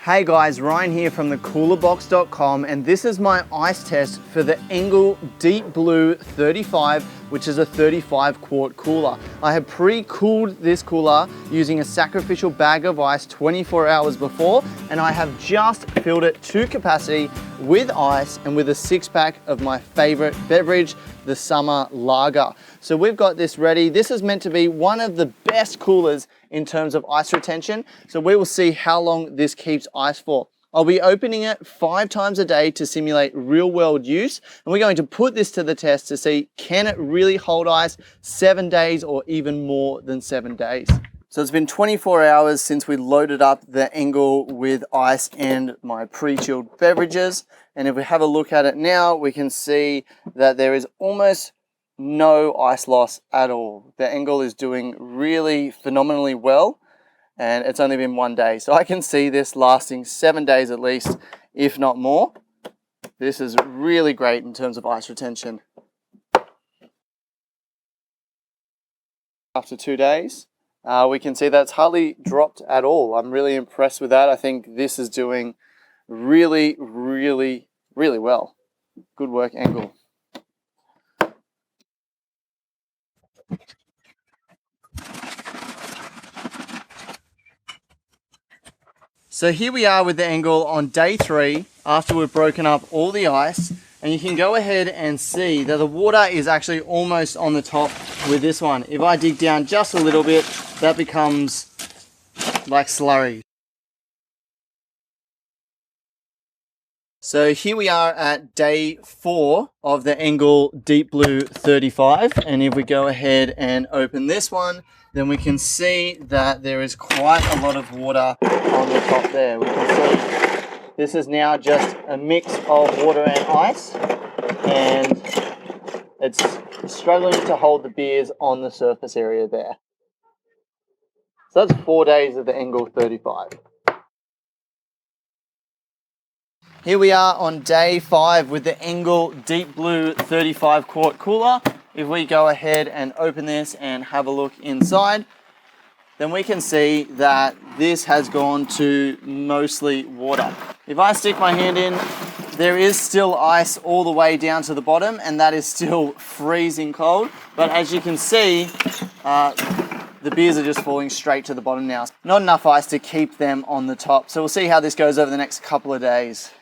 Hey guys, Ryan here from thecoolerbox.com, and this is my ice test for the Engel DeepBlue 35, which is a 35 quart cooler. I have pre-cooled this cooler using a sacrificial bag of ice 24 hours before, and I have just filled it to capacity with ice and with a 6-pack of my favorite beverage, the summer lager. So we've got this ready. This is meant to be one of the best coolers in terms of ice retention. So we will see how long this keeps ice for. I'll be opening it 5 times a day to simulate real world use. And we're going to put this to the test to see, can it really hold ice 7 days or even more than 7 days? So it's been 24 hours since we loaded up the Engel with ice and my pre-chilled beverages. And if we have a look at it now, we can see that there is almost no ice loss at all. The Engel is doing really phenomenally well, and it's only been 1 day. So I can see this lasting 7 days at least, if not more. This is really great in terms of ice retention. After 2 days, we can see that it's hardly dropped at all. I'm really impressed with that. I think this is doing really well. Good work, Engel. So here we are with the Engel on day 3 after we've broken up all the ice, and you can go ahead and see that the water is actually almost on the top with this one. If I dig down just a little bit, that becomes like slurry. So here we are at day 4 of the Engel DeepBlue 35, and if we go ahead and open this one, then we can see that there is quite a lot of water on the top there. We can see this is now just a mix of water and ice, and it's struggling to hold the beers on the surface area there. So that's 4 days of the Engel 35. Here we are on day 5 with the Engel DeepBlue 35 quart cooler. If we go ahead and open this and have a look inside, then we can see that this has gone to mostly water. If I stick my hand in, there is still ice all the way down to the bottom, and that is still freezing cold. But as you can see, the beers are just falling straight to the bottom now. Not enough ice to keep them on the top. So we'll see how this goes over the next couple of days.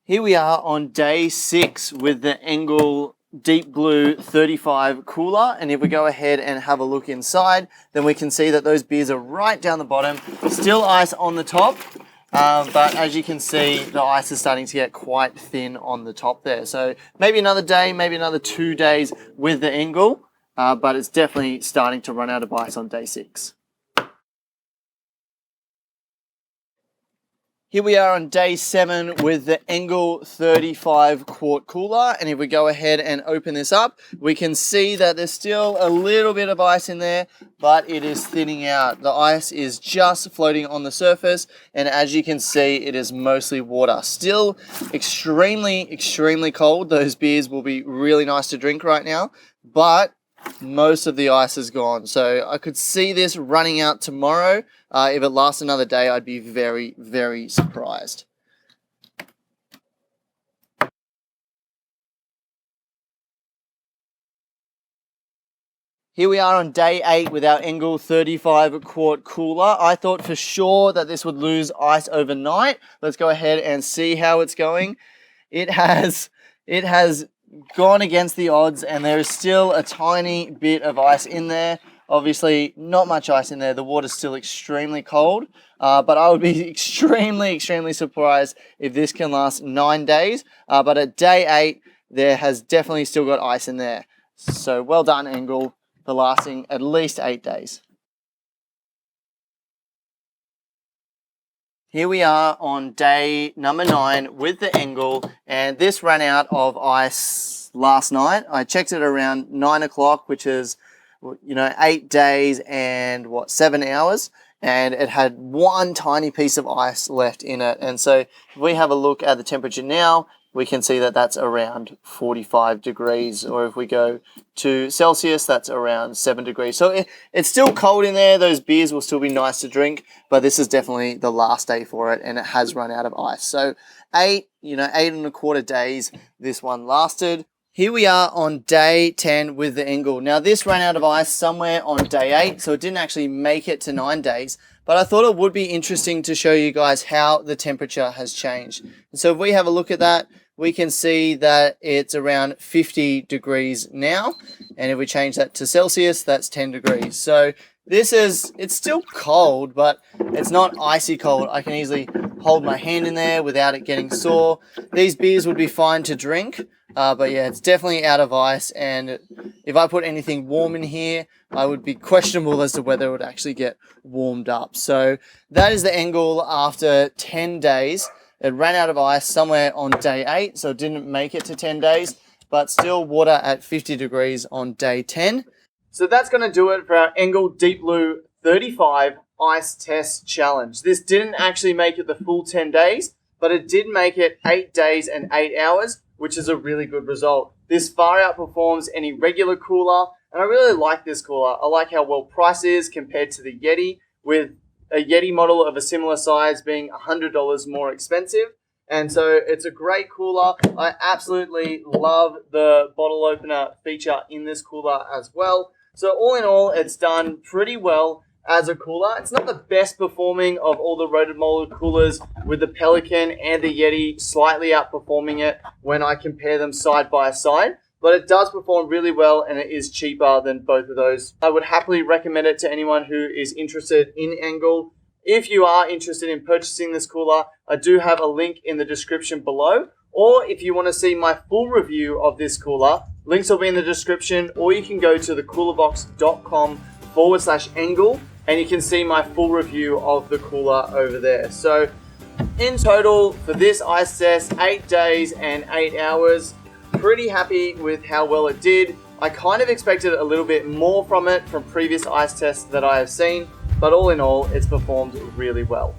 Here we are on day 6 with the Engel DeepBlue 35 cooler, and if we go ahead and have a look inside, then we can see that those beers are right down the bottom, still ice on the top, but as you can see, the ice is starting to get quite thin on the top there. So maybe another day, maybe another 2 days with the Engel, but it's definitely starting to run out of ice on day 6. Here we are on day 7 with the Engel 35 quart cooler, and if we go ahead and open this up, we can see that there's still a little bit of ice in there, but it is thinning out. The ice is just floating on the surface, and as you can see, it is mostly water. Still extremely cold. Those beers will be really nice to drink right now, but most of the ice is gone. So I could see this running out tomorrow. If it lasts another day, I'd be very surprised. Here we are on day 8 with our Engel 35 quart cooler. I thought for sure that this would lose ice overnight. Let's go ahead and see how it's going. It has gone against the odds, and there is still a tiny bit of ice in there. Obviously not much ice in there. The water's still extremely cold, but I would be extremely surprised if this can last 9 days. But at day 8, there has definitely still got ice in there. So well done, Engel, for lasting at least 8 days. Here we are on day number 9 with the Engel, and this ran out of ice last night. I checked it around 9 o'clock, which is, 8 days and 7 hours, and it had one tiny piece of ice left in it. And so if we have a look at the temperature now, we can see that that's around 45 degrees, or if we go to Celsius, that's around 7 degrees. So it's still cold in there. Those beers will still be nice to drink, but this is definitely the last day for it, and it has run out of ice. So 8.25 days this one lasted. Here we are on day 10 with the Engel. Now this ran out of ice somewhere on day 8, so it didn't actually make it to 9 days. But I thought it would be interesting to show you guys how the temperature has changed. And so if we have a look at that, we can see that it's around 50 degrees now. And if we change that to Celsius, that's 10 degrees. So it's still cold, but it's not icy cold. I can easily hold my hand in there without it getting sore. These beers would be fine to drink. But yeah, it's definitely out of ice, and if I put anything warm in here, I would be questionable as to whether it would actually get warmed up. So that is the Engel after 10 days. It ran out of ice somewhere on day 8, so it didn't make it to 10 days, but still water at 50 degrees on day 10. So that's going to do it for our Engel DeepBlue 35 Ice Test Challenge. This didn't actually make it the full 10 days, but it did make it 8 days and 8 hours, which is a really good result. This far outperforms any regular cooler, and I really like this cooler. I like how well priced it is compared to the Yeti, with a Yeti model of a similar size being $100 more expensive. And so it's a great cooler. I absolutely love the bottle opener feature in this cooler as well. So all in all, it's done pretty well as a cooler. It's not the best performing of all the rotomolded coolers, with the Pelican and the Yeti slightly outperforming it when I compare them side by side, but it does perform really well, and it is cheaper than both of those. I would happily recommend it to anyone who is interested in Engel. If you are interested in purchasing this cooler, I do have a link in the description below, or if you want to see my full review of this cooler, links will be in the description, or you can go to thecoolerbox.com/Engel, and you can see my full review of the cooler over there. So in total for this ice test, 8 days and 8 hours, pretty happy with how well it did. I kind of expected a little bit more from it from previous ice tests that I have seen, but all in all, it's performed really well.